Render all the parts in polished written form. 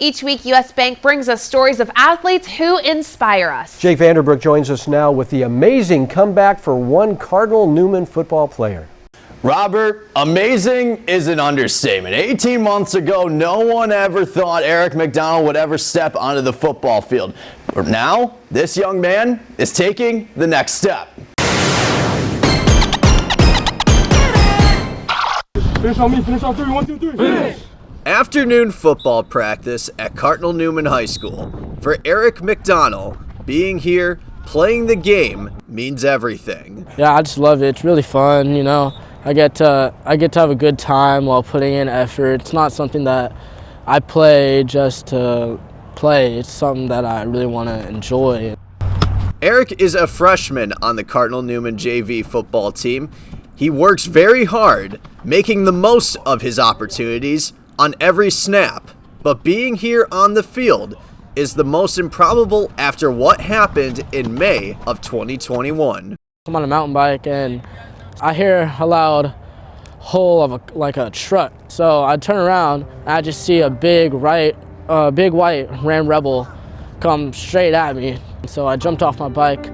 Each week, U.S. Bank brings us stories of athletes who inspire us. Jake Vanderbrook joins us now with the amazing comeback for one Cardinal Newman football player. Robert, amazing is an understatement. 18 months ago, no one ever thought Eric McDonell would ever step onto the football field. But now, this young man is taking the next step. Finish on me, finish on three, 1, 2, 3, finish! Afternoon football practice at Cardinal Newman High School. For Eric McDonell, being here, playing the game, means everything. Yeah, I just love it. It's really fun, you know. I get to have a good time while putting in effort. It's not something that I play just to play. It's something that I really want to enjoy. Eric is a freshman on the Cardinal Newman JV football team. He works very hard, making the most of his opportunities on every snap, but being here on the field is the most improbable after what happened in May of 2021. I'm on a mountain bike and I hear a loud hole of a truck. So I turn around and I just see a big white Ram Rebel come straight at me. So I jumped off my bike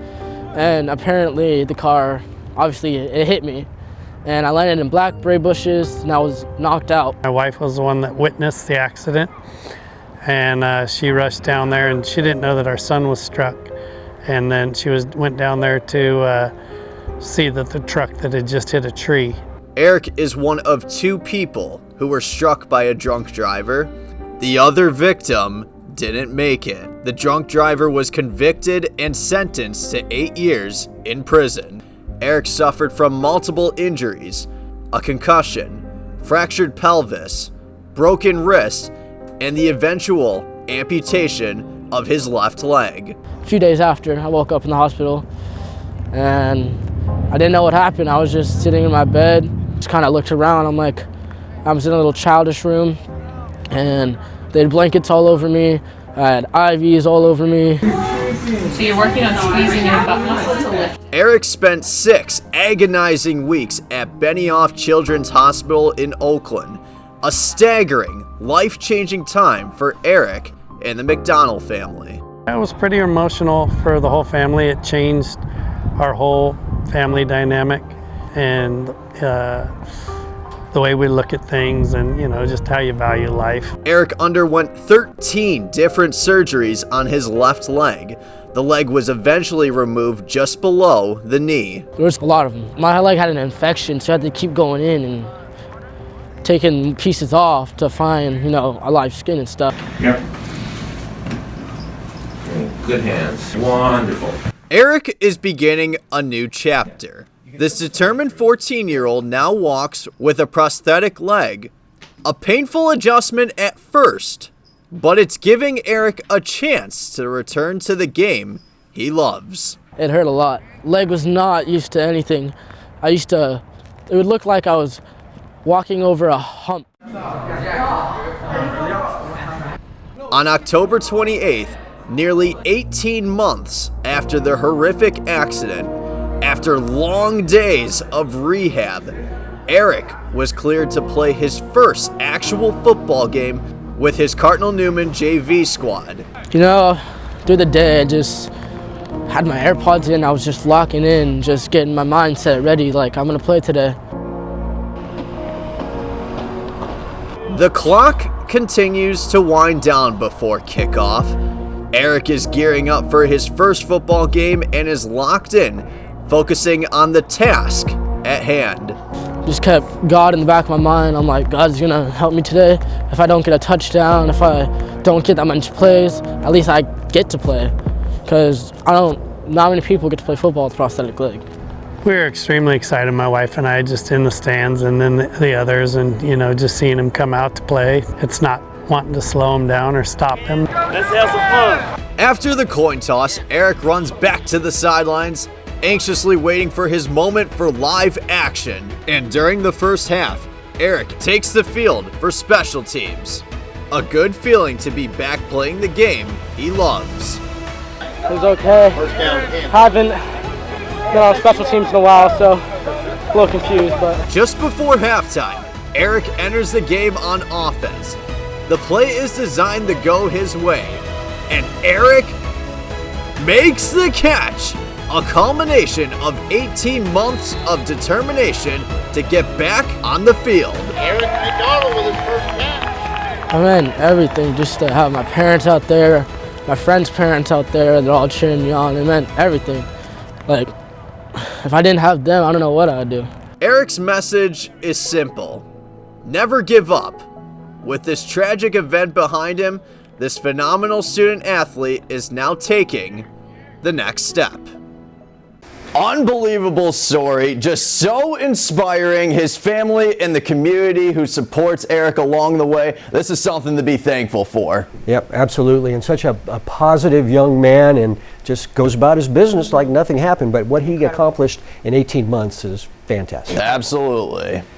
and apparently the car, obviously it hit me. And I landed in blackberry bushes and I was knocked out. My wife was the one that witnessed the accident, and she rushed down there, and she didn't know that our son was struck. And then she went down there to see that the truck that had just hit a tree. Eric is one of two people who were struck by a drunk driver. The other victim didn't make it. The drunk driver was convicted and sentenced to 8 years in prison. Eric suffered from multiple injuries, a concussion, fractured pelvis, broken wrist, and the eventual amputation of his left leg. A few days after, I woke up in the hospital and I didn't know what happened. I was just sitting in my bed, just kind of looked around. I was in a little childish room and they had blankets all over me. I had IVs all over me. So you're working on squeezing your butt muscle to lift. Eric spent 6 agonizing weeks at Benioff Children's Hospital in Oakland. A staggering, life-changing time for Eric and the McDonell family. It was pretty emotional for the whole family. It changed our whole family dynamic and the way we look at things and, you know, just how you value life. Eric underwent 13 different surgeries on his left leg. The leg was eventually removed just below the knee. There was a lot of them. My leg had an infection, so I had to keep going in and taking pieces off to find, you know, alive skin and stuff. Yep. Good hands. Wonderful. Eric is beginning a new chapter. This determined 14-year-old now walks with a prosthetic leg. A painful adjustment at first, but it's giving Eric a chance to return to the game he loves. It hurt a lot. Leg was not used to anything. It would look like I was walking over a hump. On October 28th, nearly 18 months after the horrific accident, after long days of rehab, Eric was cleared to play his first actual football game with his Cardinal Newman JV squad. You know, through the day I just had my AirPods in, I was just locking in, just getting my mindset ready, like I'm gonna play today. The clock continues to wind down before kickoff. Eric is gearing up for his first football game and is locked in, focusing on the task at hand. Just kept God in the back of my mind. I'm like, God's gonna help me today. If I don't get a touchdown, if I don't get that much plays, at least I get to play. Because not many people get to play football with a prosthetic leg. We were extremely excited, my wife and I, just in the stands and then the others, and, you know, just seeing him come out to play. It's not wanting to slow him down or stop him. Let's have some fun. After the coin toss, Eric runs back to the sidelines, anxiously waiting for his moment for live action. And during the first half, Eric takes the field for special teams. A good feeling to be back playing the game he loves. It was okay. Haven't been on special teams in a while, so a little confused. But just before halftime, Eric enters the game on offense. The play is designed to go his way, and Eric makes the catch. A culmination of 18 months of determination to get back on the field. Eric McDonell with his first catch. I meant everything, just to have my parents out there, my friends' parents out there, they're all cheering me on. It meant everything. Like, if I didn't have them, I don't know what I'd do. Eric's message is simple. Never give up. With this tragic event behind him, this phenomenal student athlete is now taking the next step. Unbelievable story, just so inspiring. His family and the community who supports Eric along the way, this is something to be thankful for. Yep, absolutely. And such a positive young man, and just goes about his business like nothing happened. But what he accomplished in 18 months is fantastic. Absolutely.